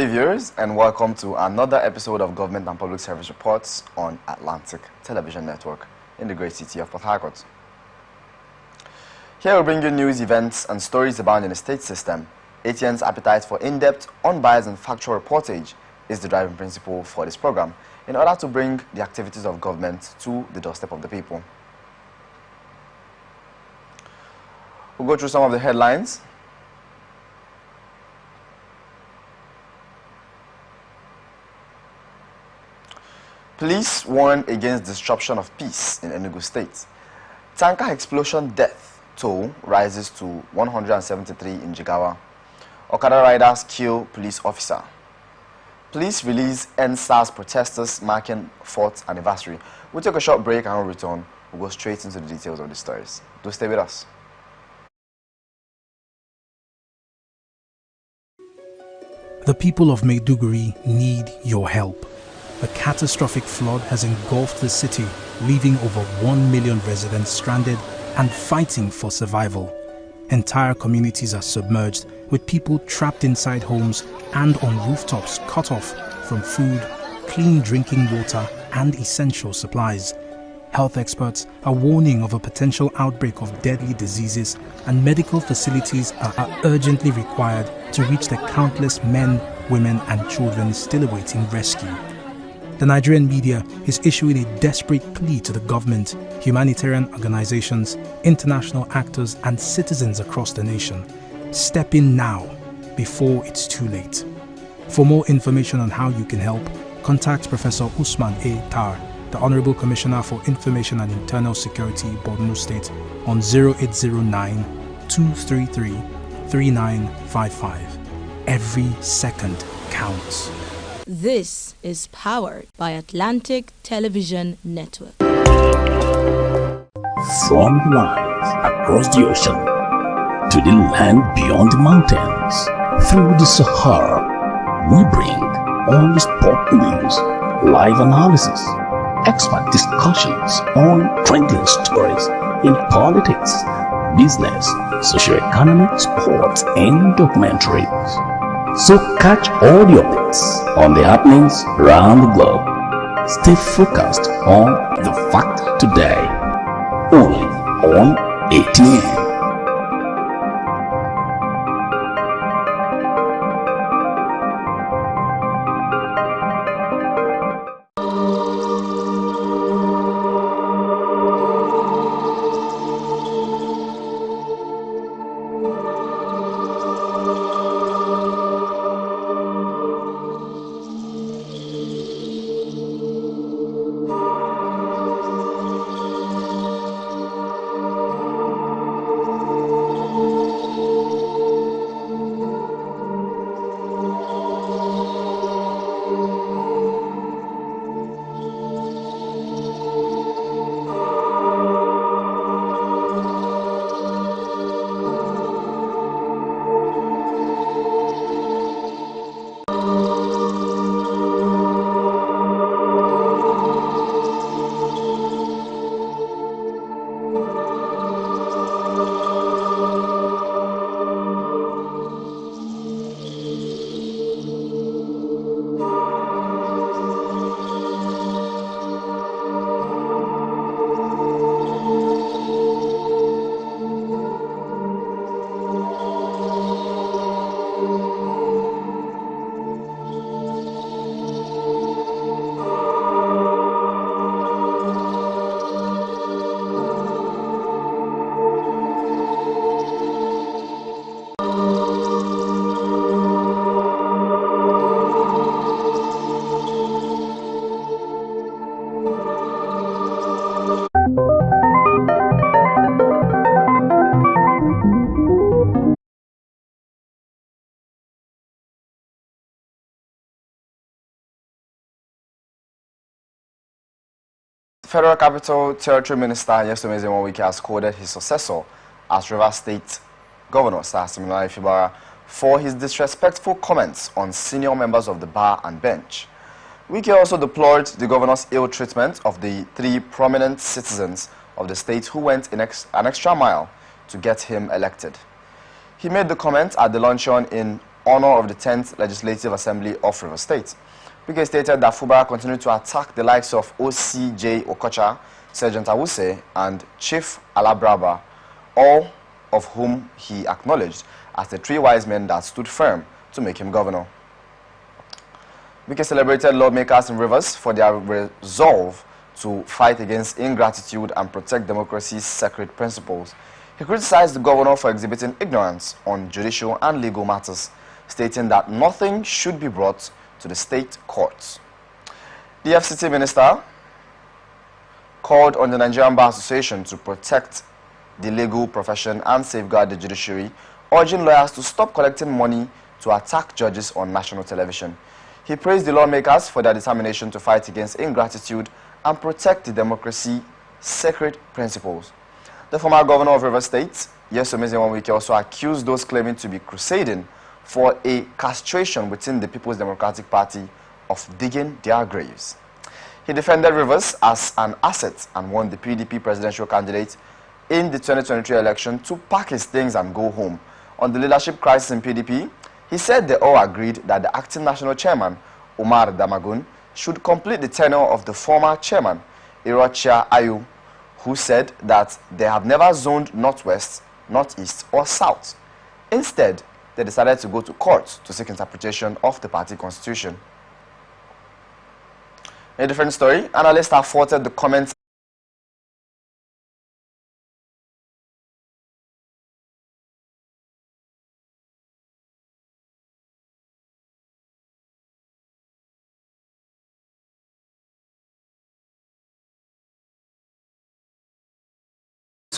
day, viewers, and welcome to another episode of Government and Public Service Reports on Atlantic Television Network in the great city of Port Harcourt. Here we bring you news, events, and stories abound in the state system. ATN's appetite for in-depth, unbiased, and factual reportage is the driving principle for this program in order to bring the activities of government to the doorstep of the people. We'll go through some of the headlines. Police warn against disruption of peace in Enugu State. Tanker explosion death toll rises to 173 in Jigawa. Okada riders kill police officer. Police release NSAS protesters marking 4th anniversary. We'll take a short break and we'll return. We'll go straight into the details of the stories. Do stay with us. The people of Maiduguri need your help. A catastrophic flood has engulfed the city, leaving over 1 million residents stranded and fighting for survival. Entire communities are submerged, with people trapped inside homes and on rooftops cut off from food, clean drinking water, and essential supplies. Health experts are warning of a potential outbreak of deadly diseases, and medical facilities are urgently required to reach the countless men, women, and children still awaiting rescue. The Nigerian media is issuing a desperate plea to the government, humanitarian organizations, international actors, and citizens across the nation. Step in now, before it's too late. For more information on how you can help, contact Professor Usman A. Tar, the Honorable Commissioner for Information and Internal Security, Borno State, on 0809-233-3955. Every second counts. This is powered by Atlantic Television Network. From the lands across the ocean to the land beyond the mountains, through the Sahara, we bring all the sport news, live analysis, expert discussions on trending stories in politics, business, socio-economic, sports, and documentaries. So catch all the updates on the happenings around the globe. Stay focused on the fact today, only on ATN. Federal Capital Territory Minister Yesome Wike has scolded his successor as Rivers State Governor Sir Siminalayi Fubara for his disrespectful comments on senior members of the bar and bench. Wike also deplored the governor's ill treatment of the 3 prominent citizens of the state who went an extra mile to get him elected. He made the comment at the luncheon in honor of the 10th Legislative Assembly of River State. Wike stated that Fubara continued to attack the likes of OCJ Okocha, Sergeant Awuse, and Chief Alabraba, all of whom he acknowledged as the three wise men that stood firm to make him governor. Wike celebrated lawmakers in Rivers for their resolve to fight against ingratitude and protect democracy's sacred principles. He criticized the governor for exhibiting ignorance on judicial and legal matters, stating that nothing should be brought to the state courts. The FCT minister called on the Nigerian Bar Association to protect the legal profession and safeguard the judiciary, urging lawyers to stop collecting money to attack judges on national television. He praised the lawmakers for their determination to fight against ingratitude and protect the democracy's sacred principles. The former governor of River State, Nyesom Wike, also accused those claiming to be crusading for a castration within the People's Democratic Party of digging their graves. He defended Rivers as an asset and warned the PDP presidential candidate in the 2023 election to pack his things and go home. On the leadership crisis in PDP, he said they all agreed that the acting national chairman, Umar Damagun, should complete the tenure of the former chairman, Irochia Ayu, who said that they have never zoned northwest, northeast, or south. Instead, they decided to go to court to seek interpretation of the party constitution. In a different story, analysts have faulted the comments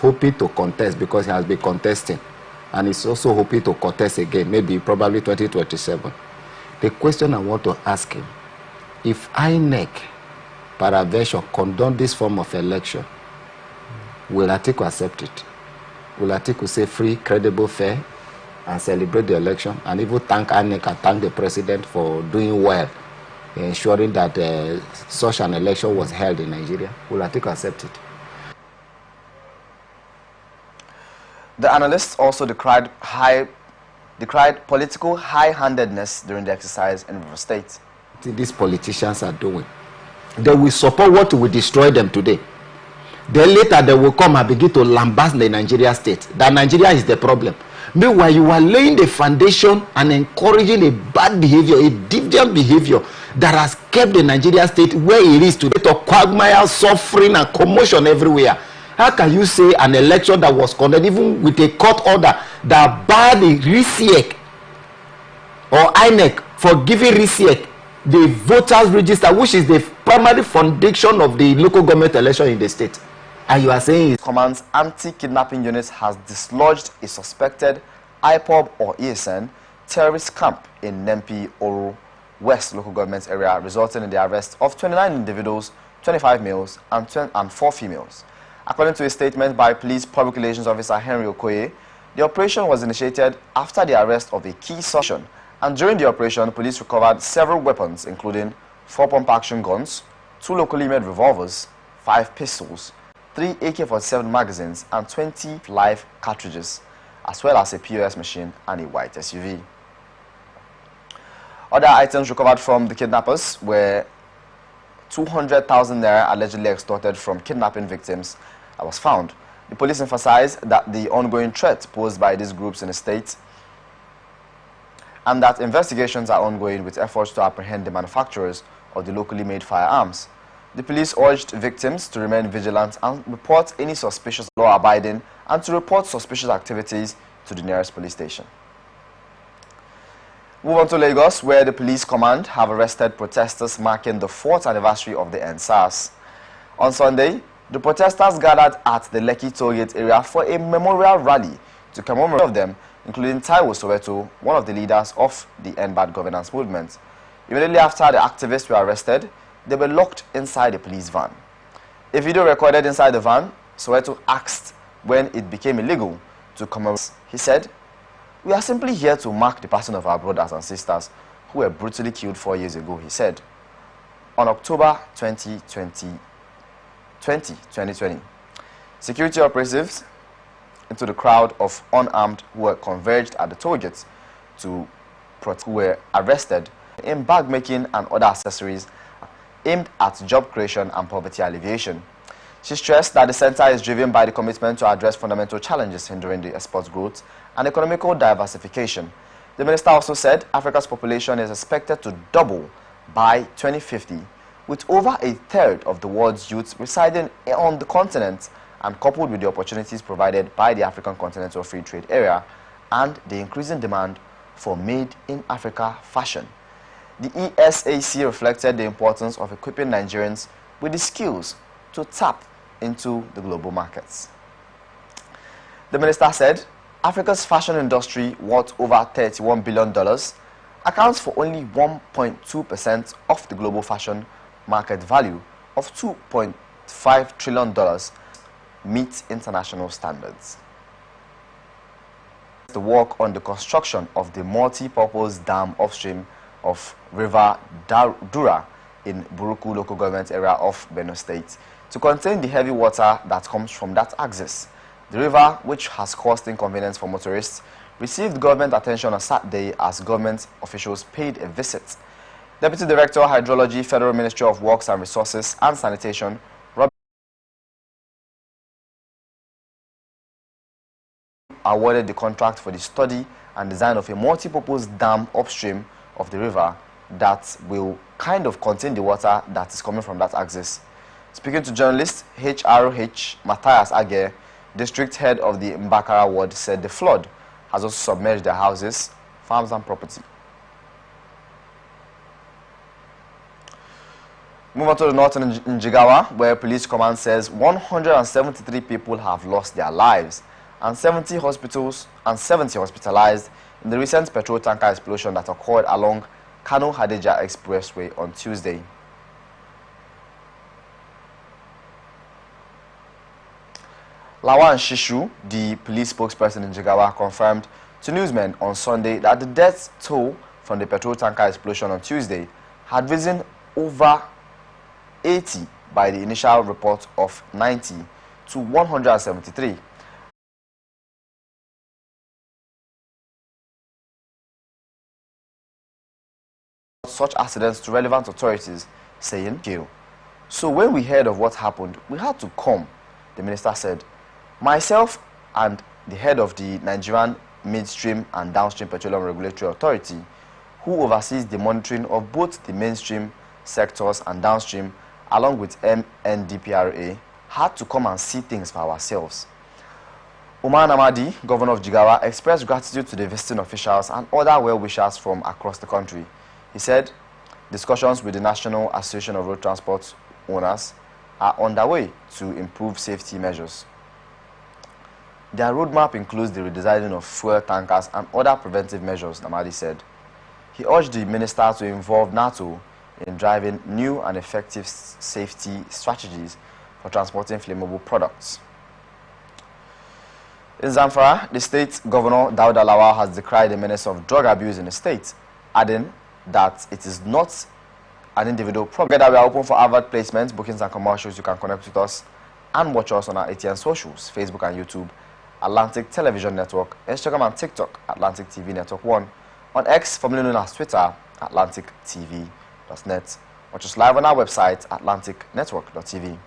hoping to contest because he has been contesting, and he's also hoping to contest again, maybe probably 2027. The question I want to ask him, if INEC peradventure condone this form of election, will Atiku accept it? Will Atiku say free, credible, fair, and celebrate the election, and even thank INEC and thank the president for doing well, ensuring that such an election was held in Nigeria? Will Atiku accept it? The analysts also decried political high-handedness during the exercise in River State. These politicians are doing, they will support what will destroy them today. Then later they will come and begin to lambast the Nigeria state, that Nigeria is the problem. Meanwhile, you are laying the foundation and encouraging a bad behavior, a deviant behavior that has kept the Nigeria state where it is today, to quagmire, suffering, and commotion everywhere. How can you say an election that was conducted even with a court order that barred the RISIEC or INEC for giving RISIEC the voters register, which is the primary foundation of the local government election in the state? And you are saying Command's anti-kidnapping unit has dislodged a suspected IPOB or ESN terrorist camp in Nempi Oru West local government area, resulting in the arrest of 29 individuals, 25 males and 4 females. According to a statement by Police Public Relations Officer Henry Okoye, the operation was initiated after the arrest of a key suspect, and during the operation, police recovered several weapons, including 4 pump-action guns, 2 locally made revolvers, 5 pistols, 3 AK-47 magazines, and 20 live cartridges, as well as a POS machine and a white SUV. Other items recovered from the kidnappers were 200,000 naira allegedly extorted from kidnapping victims that was found. The police emphasized that the ongoing threat posed by these groups in the state and that investigations are ongoing with efforts to apprehend the manufacturers of the locally made firearms. The police urged victims to remain vigilant and report any suspicious law-abiding and to report suspicious activities to the nearest police station. Move on to Lagos, where the police command have arrested protesters marking the 4th anniversary of the NSAS. On Sunday, the protesters gathered at the Lekki Tollgate area for a memorial rally to commemorate them, including Taiwo Soweto, one of the leaders of the End Bad Governance movement. Immediately after the activists were arrested, they were locked inside a police van. A video recorded inside the van, Soweto asked when it became illegal to commemorate. He said, "We are simply here to mark the passing of our brothers and sisters who were brutally killed 4 years ago," he said. On October 2020, security operatives into the crowd of unarmed who were converged at the toll gate to who were arrested in bag making and other accessories aimed at job creation and poverty alleviation. She stressed that the center is driven by the commitment to address fundamental challenges hindering the export's growth and economical diversification. The minister also said Africa's population is expected to double by 2050, with over a third of the world's youth residing on the continent, and coupled with the opportunities provided by the African Continental Free Trade Area and the increasing demand for made-in-Africa fashion. The ESAC reflected the importance of equipping Nigerians with the skills to tap into the global markets. The minister said Africa's fashion industry, worth over $31 billion, accounts for only 1.2% of the global fashion market value of $2.5 trillion, meet international standards. The work on the construction of the multi-purpose dam upstream of River Dura in Buruku local government area of Benue State to contain the heavy water that comes from that axis. The river, which has caused inconvenience for motorists, received government attention on Saturday as government officials paid a visit. Deputy Director, Hydrology, Federal Ministry of Works and Resources and Sanitation, awarded the contract for the study and design of a multi-purpose dam upstream of the river that will kind of contain the water that is coming from that axis. Speaking to journalists, HRH Matthias Ager, district head of the Mbakara ward, said the flood has also submerged their houses, farms and property. Move on to the north in Jigawa, where police command says 173 people have lost their lives and 70 hospitalized in the recent petrol tanker explosion that occurred along Kano-Hadejia Expressway on Tuesday. Lawan Shishu, the police spokesperson in Jigawa, confirmed to newsmen on Sunday that the death toll from the petrol tanker explosion on Tuesday had risen over 80 by the initial report of 90 to 173. Such accidents to relevant authorities, saying, "So when we heard of what happened, we had to come," the minister said. "Myself and the head of the Nigerian Midstream and Downstream Petroleum Regulatory Authority, who oversees the monitoring of both the mainstream sectors and downstream, along with MNDPRA, had to come and see things for ourselves." Umar Namadi, governor of Jigawa, expressed gratitude to the visiting officials and other well-wishers from across the country. He said discussions with the National Association of Road Transport Owners are underway to improve safety measures. Their roadmap includes the redesigning of fuel tankers and other preventive measures, Namadi said. He urged the minister to involve NATO in driving new and effective safety strategies for transporting flammable products. In Zamfara, the state governor, Dauda Lawal, has decried the menace of drug abuse in the state, adding that it is not an individual problem. Together, we are open for advert placements, bookings and commercials. You can connect with us and watch us on our ATN socials, Facebook and YouTube, Atlantic Television Network, Instagram and TikTok, Atlantic TV Network 1, on X, formerly known as Twitter, atlantictv.net. Watch us live on our website, atlanticnetwork.tv.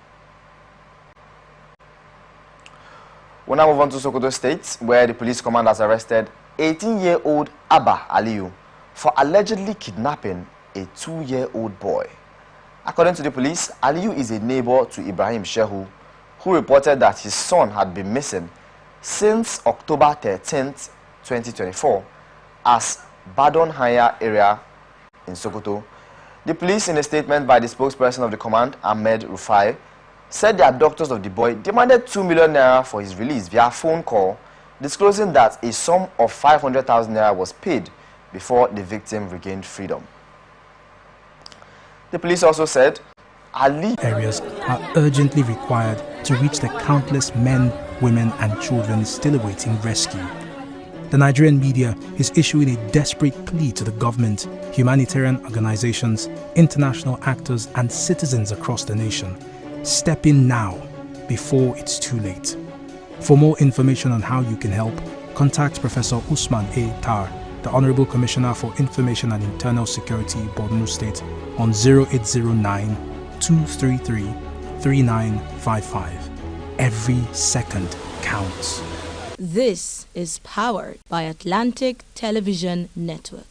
We'll now move on to Sokoto State, where the police command has arrested 18-year-old Abba Aliyu for allegedly kidnapping a 2-year-old boy. According to the police, Aliyu is a neighbor to Ibrahim Shehu, who reported that his son had been missing since October 13, 2024, as Badon Haya area in Sokoto. The police, in a statement by the spokesperson of the command, Ahmed Rufai, said the abductors of the boy demanded 2 million naira for his release via phone call, disclosing that a sum of 500,000 naira was paid before the victim regained freedom. The police also said Ali areas are urgently required to reach the countless men, women and children still awaiting rescue. The Nigerian media is issuing a desperate plea to the government, humanitarian organizations, international actors and citizens across the nation. Step in now, before it's too late. For more information on how you can help, contact Professor Usman A. Tar, the Honorable Commissioner for Information and Internal Security, Borno State, on 0809 233 3955. Every second counts. This is powered by Atlantic Television Network.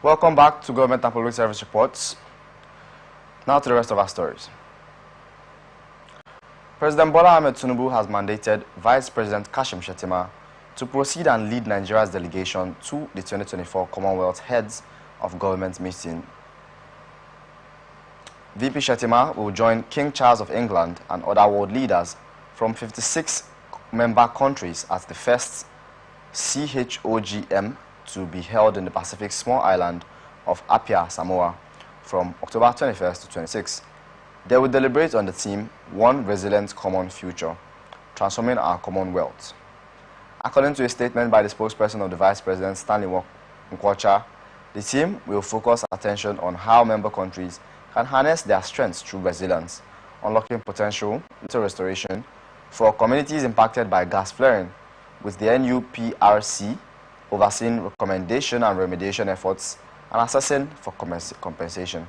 Welcome back to Government and Public Service Reports. Now to the rest of our stories. President Bola Ahmed Tinubu has mandated Vice President Kashim Shettima to proceed and lead Nigeria's delegation to the 2024 Commonwealth Heads of Government meeting. VP Shettima will join King Charles of England and other world leaders from 56 member countries at the first CHOGM to be held in the Pacific small island of Apia, Samoa, from October 21st to 26th. They will deliberate on the theme, One Resilient Common Future, Transforming Our Commonwealth. According to a statement by the spokesperson of the Vice President, Stanley Nkwocha, the team will focus attention on how member countries can harness their strengths through resilience, unlocking potential to restoration for communities impacted by gas flaring, with the NUPRC overseeing recommendation and remediation efforts and assessing for compensation.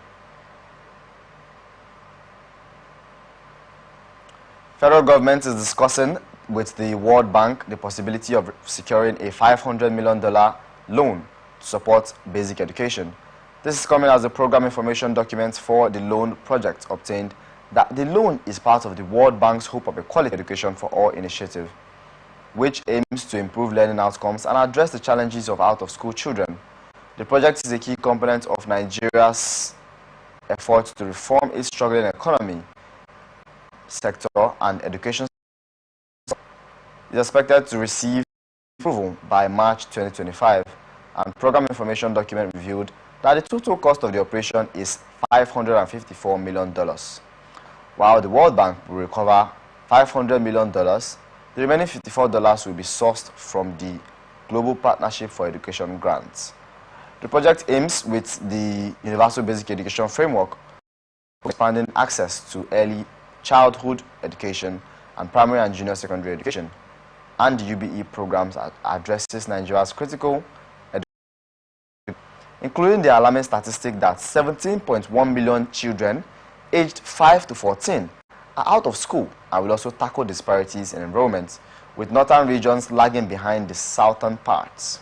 Federal government is discussing with the World Bank the possibility of securing a $500 million loan to support basic education. This is coming as the program information document for the loan project obtained that the loan is part of the World Bank's Hope of a Quality Education for All initiative, which aims to improve learning outcomes and address the challenges of out-of-school children. The project is a key component of Nigeria's effort to reform its struggling economy sector and education. It is expected to receive approval by March 2025, and program information document revealed that the total cost of the operation is $554 million. While the World Bank will recover $500 million, the remaining $54 will be sourced from the Global Partnership for Education grants. The project aims with the Universal Basic Education Framework expanding access to early childhood education and primary and junior secondary education, and the UBE programs addresses Nigeria's critical education, including the alarming statistic that 17.1 million children aged 5 to 14 are out of school, and will also tackle disparities in enrollment, with northern regions lagging behind the southern parts.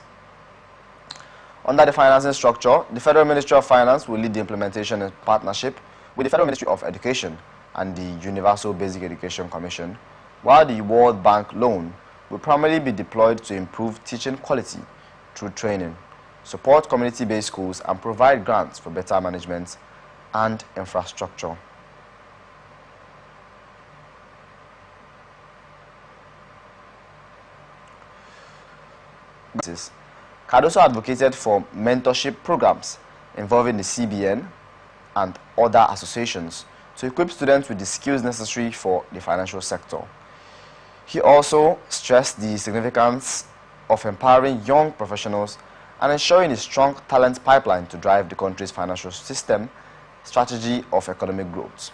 Under the financing structure, the Federal Ministry of Finance will lead the implementation in partnership with the Federal Ministry of Education and the Universal Basic Education Commission, while the World Bank loan will primarily be deployed to improve teaching quality through training, support community-based schools, and provide grants for better management and infrastructure. Cardoso advocated for mentorship programs involving the CBN and other associations to equip students with the skills necessary for the financial sector. He also stressed the significance of empowering young professionals and ensuring a strong talent pipeline to drive the country's financial system strategy of economic growth.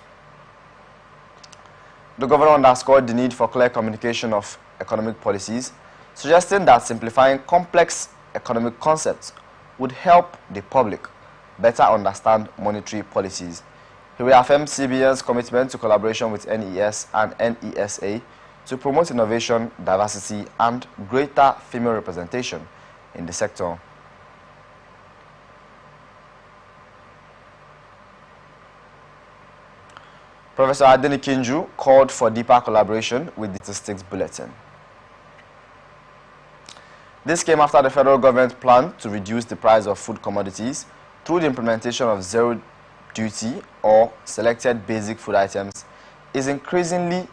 The governor underscored the need for clear communication of economic policies, suggesting that simplifying complex economic concepts would help the public better understand monetary policies. He reaffirmed CBN's commitment to collaboration with NES and NESA to promote innovation, diversity, and greater female representation in the sector. Professor Adeni Kinju called for deeper collaboration with the Statistics Bulletin. This came after the federal government planned to reduce the price of food commodities through the implementation of zero duty or selected basic food items is increasingly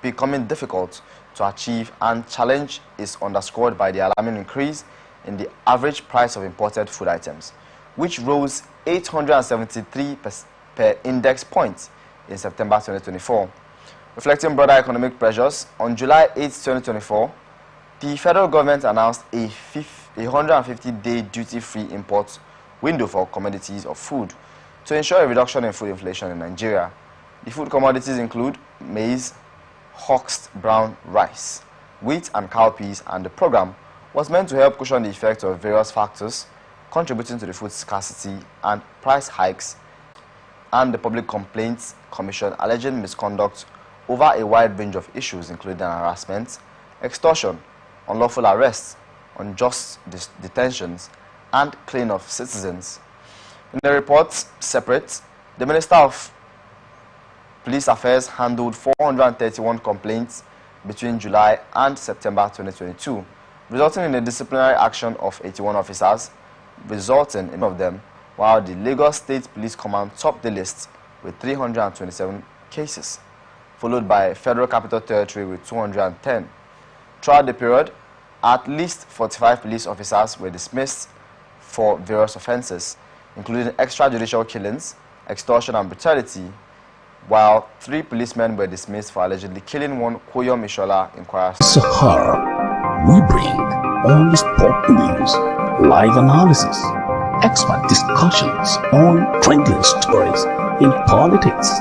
becoming difficult to achieve, and challenge is underscored by the alarming increase in the average price of imported food items, which rose 873 per index point in September 2024. Reflecting broader economic pressures, on July 8, 2024, the federal government announced a 150-day duty-free import window for commodities of food to ensure a reduction in food inflation in Nigeria. The food commodities include maize, husked brown rice, wheat and cowpeas, and the program was meant to help cushion the effect of various factors contributing to the food scarcity and price hikes, and the Public Complaints Commission alleging misconduct over a wide range of issues including harassment, extortion, unlawful arrests, unjust detentions, and killing of citizens. In the report separate, the Minister of Police Affairs handled 431 complaints between July and September 2022, resulting in a disciplinary action of 81 officers, resulting in of them, while the Lagos State Police Command topped the list with 327 cases, followed by Federal Capital Territory with 210. Throughout the period, at least 45 police officers were dismissed for various offences, including extrajudicial killings, extortion and brutality, while 3 policemen were dismissed for allegedly killing one Koyo Mishola in Kwara. Sahara, we bring all the sport news, live analysis, expert discussions on trending stories in politics,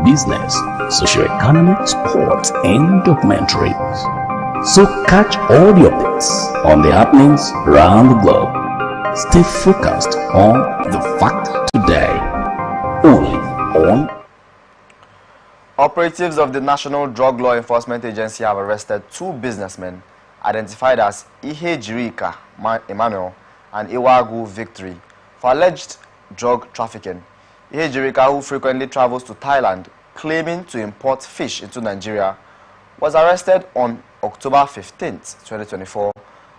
business, socio-economic, sports, and documentaries. So catch all your bits on the happenings around the globe. Stay focused on the fact today, only on. Operatives of the National Drug Law Enforcement Agency have arrested 2 businessmen identified as Ihe Jirika Emmanuel and Iwagu Victory for alleged drug trafficking. Ihe Jirika, who frequently travels to Thailand claiming to import fish into Nigeria, was arrested on October 15, 2024,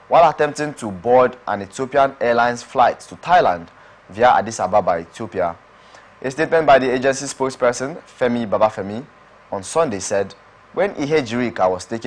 while attempting to board an Ethiopian Airlines flight to Thailand via Addis Ababa, Ethiopia. A statement by the agency spokesperson, Femi Babafemi, on Sunday said, when Ihe Jirika was taken